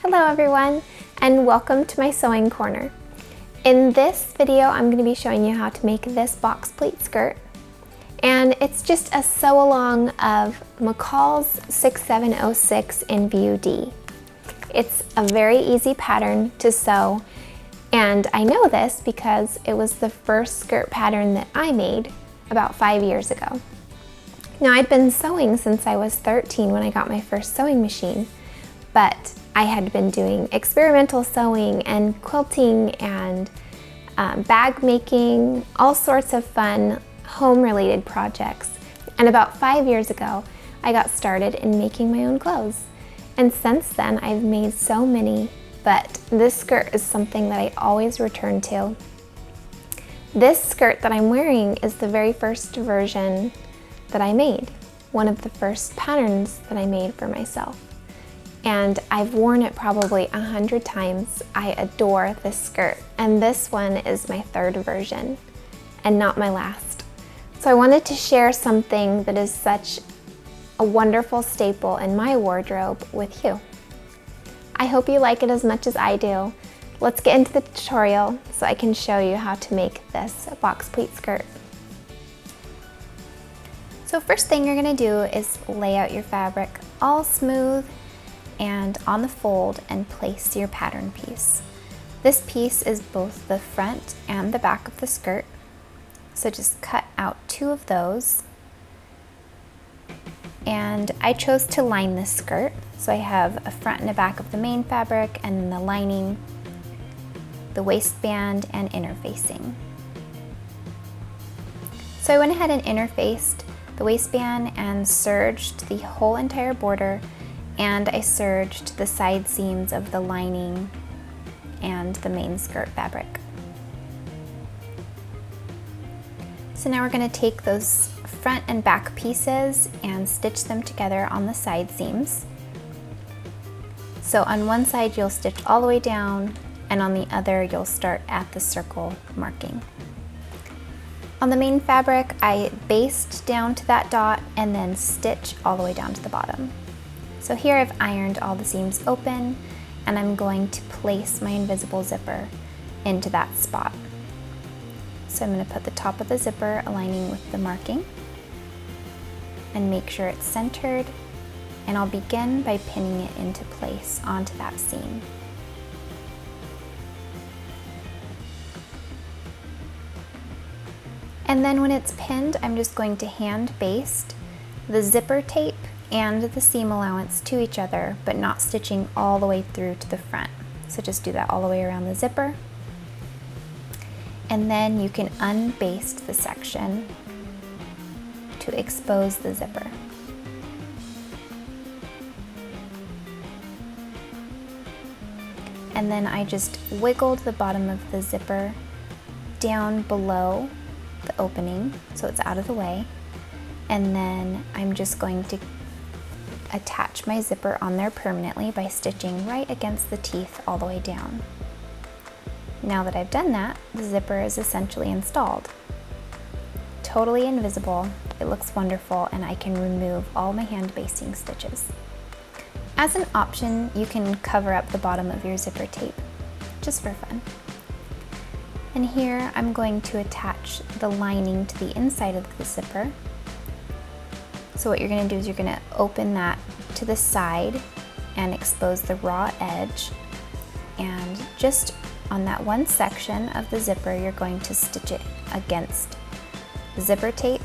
Hello everyone, and welcome to my sewing corner. In this video, I'm going to be showing you how to make this box pleat skirt. And it's just a sew along of McCall's 6706 in VUD. It's a very easy pattern to sew, and I know this because it was the first skirt pattern that I made about 5 years ago. Now, I'd been sewing since I was 13 when I got my first sewing machine, but I had been doing experimental sewing and quilting and bag making, all sorts of fun home-related projects. And about 5 years ago, I got started in making my own clothes. And since then, I've made so many, but this skirt is something that I always return to. This skirt that I'm wearing is the very first version that I made, one of the first patterns that I made for myself. And I've worn it probably 100 times. I adore this skirt, and this one is my third version and not my last. So I wanted to share something that is such a wonderful staple in my wardrobe with you. I hope you like it as much as I do. Let's get into the tutorial so I can show you how to make this box pleat skirt. So first thing you're gonna do is lay out your fabric all smooth and on the fold and place your pattern piece. This piece is both the front and the back of the skirt, so just cut out 2 of those. And I chose to line this skirt, so I have a front and a back of the main fabric and then the lining, the waistband, and interfacing. So I went ahead and interfaced the waistband and serged the whole entire border, and I serged the side seams of the lining and the main skirt fabric. So now we're going to take those front and back pieces and stitch them together on the side seams. So on one side you'll stitch all the way down, and on the other you'll start at the circle marking. On the main fabric, I basted down to that dot and then stitch all the way down to the bottom. So here I've ironed all the seams open, and I'm going to place my invisible zipper into that spot. So I'm going to put the top of the zipper aligning with the marking and make sure it's centered, and I'll begin by pinning it into place onto that seam. And then when it's pinned, I'm just going to hand baste the zipper tape and the seam allowance to each other, but not stitching all the way through to the front. So just do that all the way around the zipper. And then you can unbaste the section to expose the zipper. And then I just wiggled the bottom of the zipper down below the opening so it's out of the way. And then I'm just going to attach my zipper on there permanently by stitching right against the teeth all the way down. Now that I've done that, the zipper is essentially installed. Totally invisible, it looks wonderful, and I can remove all my hand basting stitches. As an option, you can cover up the bottom of your zipper tape, just for fun. And here I'm going to attach the lining to the inside of the zipper. So what you're going to do is you're going to open that to the side and expose the raw edge, and just on that one section of the zipper you're going to stitch it against the zipper tape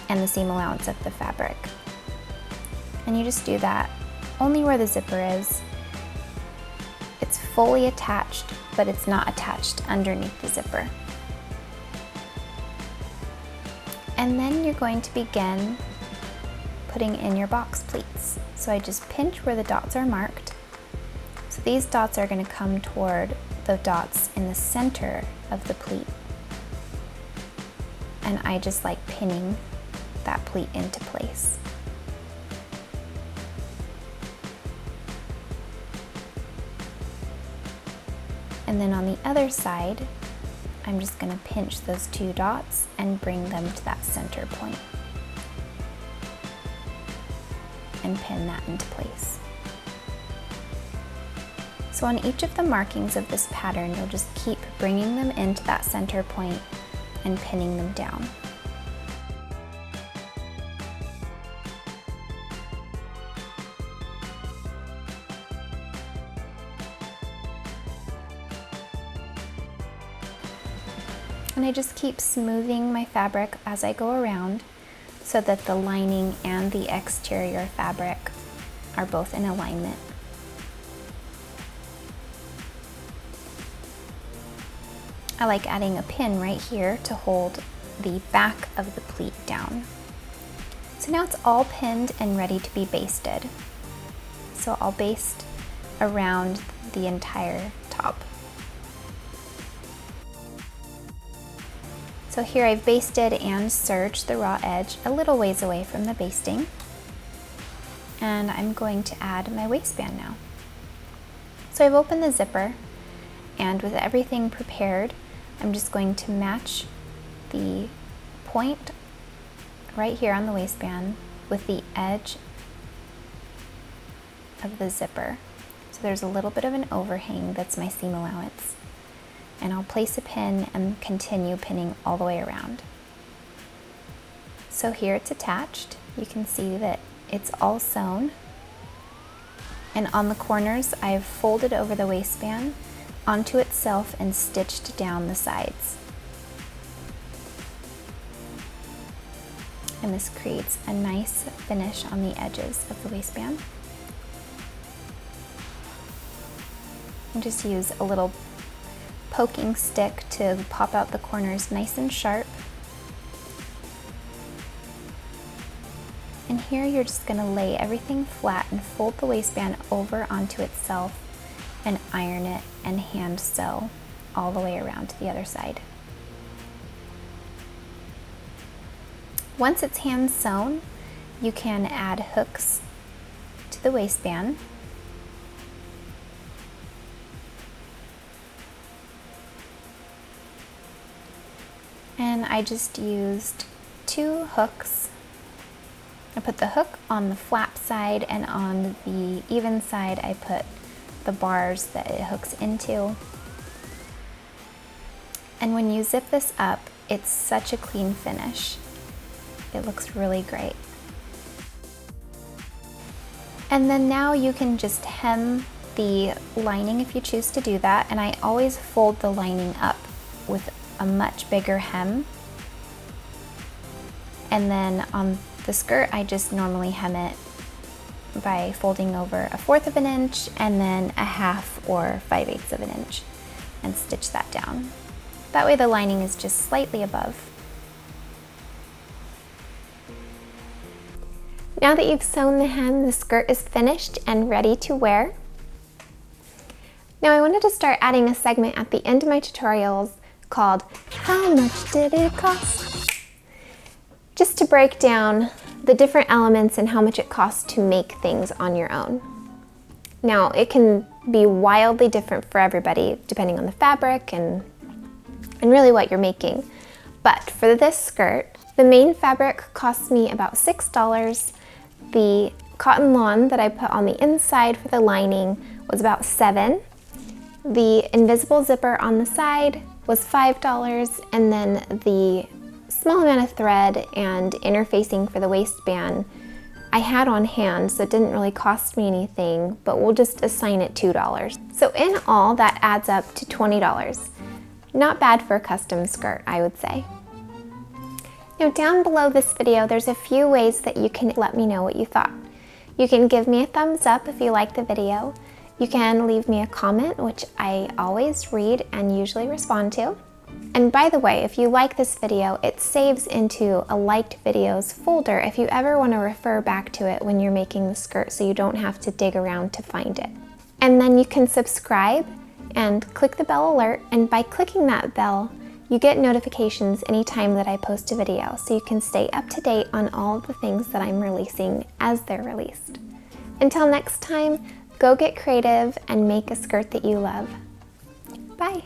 and the seam allowance of the fabric. And you just do that only where the zipper is. It's fully attached, but it's not attached underneath the zipper. And then you're going to begin putting in your box pleats. So I just pinch where the dots are marked. So these dots are going to come toward the dots in the center of the pleat. And I just like pinning that pleat into place. And then on the other side, I'm just going to pinch those 2 dots and bring them to that center point and pin that into place. So on each of the markings of this pattern, you'll just keep bringing them into that center point and pinning them down. And I just keep smoothing my fabric as I go around so that the lining and the exterior fabric are both in alignment. I like adding a pin right here to hold the back of the pleat down. So now it's all pinned and ready to be basted. So I'll baste around the entire top. So here I've basted and serged the raw edge a little ways away from the basting. And I'm going to add my waistband now. So I've opened the zipper, and with everything prepared, I'm just going to match the point right here on the waistband with the edge of the zipper. So there's a little bit of an overhang that's my seam allowance. And I'll place a pin and continue pinning all the way around. So here it's attached. You can see that it's all sewn. And on the corners, I've folded over the waistband onto itself and stitched down the sides. And this creates a nice finish on the edges of the waistband. And just use a little poking stick to pop out the corners nice and sharp. And here you're just going to lay everything flat and fold the waistband over onto itself and iron it and hand sew all the way around to the other side. Once it's hand sewn, you can add hooks to the waistband. And I just used 2 hooks. I put the hook on the flap side, and on the even side I put the bars that it hooks into. And when you zip this up, it's such a clean finish. It looks really great. And then now you can just hem the lining if you choose to do that, and I always fold the lining up with a much bigger hem. And then on the skirt, I just normally hem it by folding over 1/4 of an inch and then 1/2 or 5/8 of an inch and stitch that down. That way the lining is just slightly above. Now that you've sewn the hem, the skirt is finished and ready to wear. Now I wanted to start adding a segment at the end of my tutorials called How Much Did It Cost? Just to break down the different elements and how much it costs to make things on your own. Now it can be wildly different for everybody depending on the fabric and really what you're making. But for this skirt, the main fabric cost me about $6. The cotton lawn that I put on the inside for the lining was about $7. The invisible zipper on the side was $5, and then the small amount of thread and interfacing for the waistband I had on hand, so it didn't really cost me anything, but we'll just assign it $2. So in all, that adds up to $20. Not bad for a custom skirt, I would say. Now down below this video, there's a few ways that you can let me know what you thought. You can give me a thumbs up if you like the video. You can leave me a comment, which I always read and usually respond to. And by the way, if you like this video, it saves into a liked videos folder if you ever want to refer back to it when you're making the skirt, so you don't have to dig around to find it. And then you can subscribe and click the bell alert, and by clicking that bell, you get notifications anytime that I post a video, so you can stay up to date on all of the things that I'm releasing as they're released. Until next time, go get creative and make a skirt that you love. Bye.